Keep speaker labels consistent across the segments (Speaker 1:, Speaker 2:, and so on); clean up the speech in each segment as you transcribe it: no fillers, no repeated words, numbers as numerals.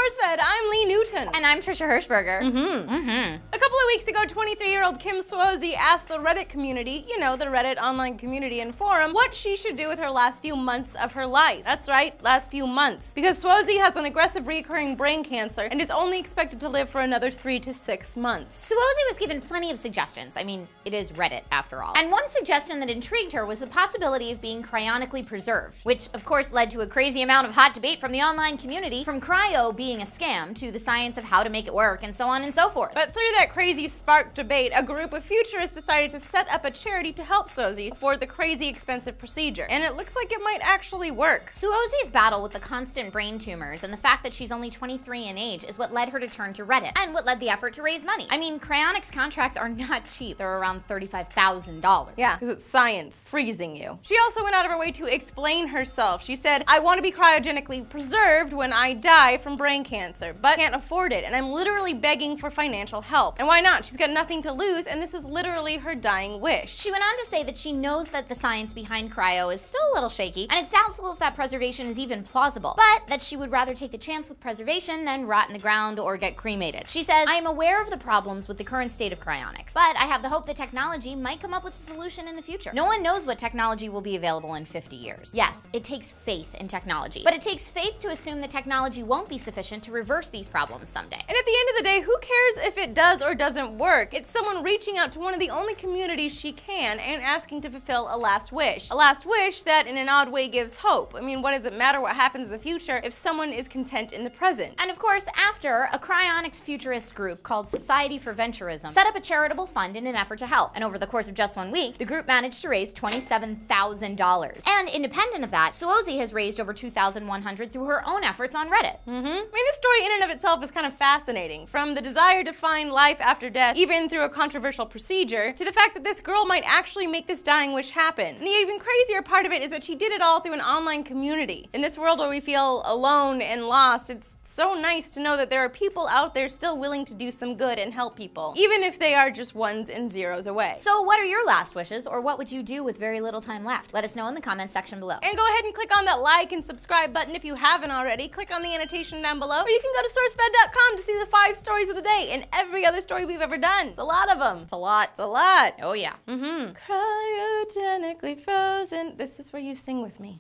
Speaker 1: SourceFed, I'm Lee Newton.
Speaker 2: And I'm Trisha Hirschberger.
Speaker 1: A couple of weeks ago, 23-year-old Kim Swozey asked the Reddit community, you know, the Reddit online community and forum, what she should do with her last few months of her life. That's right, last few months. Because Swozey has an aggressive recurring brain cancer and is only expected to live for another 3 to 6 months.
Speaker 2: Swozey was given plenty of suggestions. I mean, it is Reddit after all. And one suggestion that intrigued her was the possibility of being cryonically preserved, which of course led to a crazy amount of hot debate from the online community, from cryo being a scam to the science of how to make it work and so on and so forth.
Speaker 1: But through that crazy sparked debate, a group of futurists decided to set up a charity to help Swozey afford the crazy expensive procedure. And it looks like it might actually work.
Speaker 2: Swozey's battle with the constant brain tumors and the fact that she's only 23 in age is what led her to turn to Reddit, and what led the effort to raise money. I mean, cryonics contracts are not cheap. They're around $35,000.
Speaker 1: Yeah, because it's science, freezing you. She also went out of her way to explain herself. She said, I want to be cryogenically preserved when I die from brain cancer, but can't afford it, and I'm literally begging for financial help. And why not? She's got nothing to lose, and this is literally her dying wish.
Speaker 2: She went on to say that she knows that the science behind cryo is still a little shaky, and it's doubtful if that preservation is even plausible, but that she would rather take the chance with preservation than rot in the ground or get cremated. She says, I am aware of the problems with the current state of cryonics, but I have the hope that technology might come up with a solution in the future. No one knows what technology will be available in 50 years. Yes, it takes faith in technology, but it takes faith to assume that technology won't be sufficient to reverse these problems someday.
Speaker 1: And at the end of the day, who cares if it does or doesn't work? It's someone reaching out to one of the only communities she can and asking to fulfill a last wish. A last wish that in an odd way gives hope. I mean, what does it matter what happens in the future if someone is content in the present?
Speaker 2: And of course, after, a cryonics futurist group called Society for Venturism set up a charitable fund in an effort to help. And over the course of just 1 week, the group managed to raise $27,000. And independent of that, Swozey has raised over $2,100 through her own efforts on Reddit.
Speaker 1: I mean, this story in and of itself is kind of fascinating. From the desire to find life after death, even through a controversial procedure, to the fact that this girl might actually make this dying wish happen. And the even crazier part of it is that she did it all through an online community. In this world where we feel alone and lost, it's so nice to know that there are people out there still willing to do some good and help people, even if they are just ones and zeros away.
Speaker 2: So what are your last wishes, or what would you do with very little time left? Let us know in the comments section below.
Speaker 1: And go ahead and click on that like and subscribe button if you haven't already. Click on the annotation down below, or you can go to sourcefed.com to see the 5 stories of the day and every other story we've ever done. It's a lot of them.
Speaker 2: It's a lot.
Speaker 1: It's a lot.
Speaker 2: Oh yeah.
Speaker 1: Cryogenically frozen. This is where you sing with me.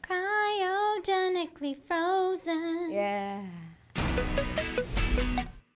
Speaker 2: Cryogenically frozen.
Speaker 1: Yeah.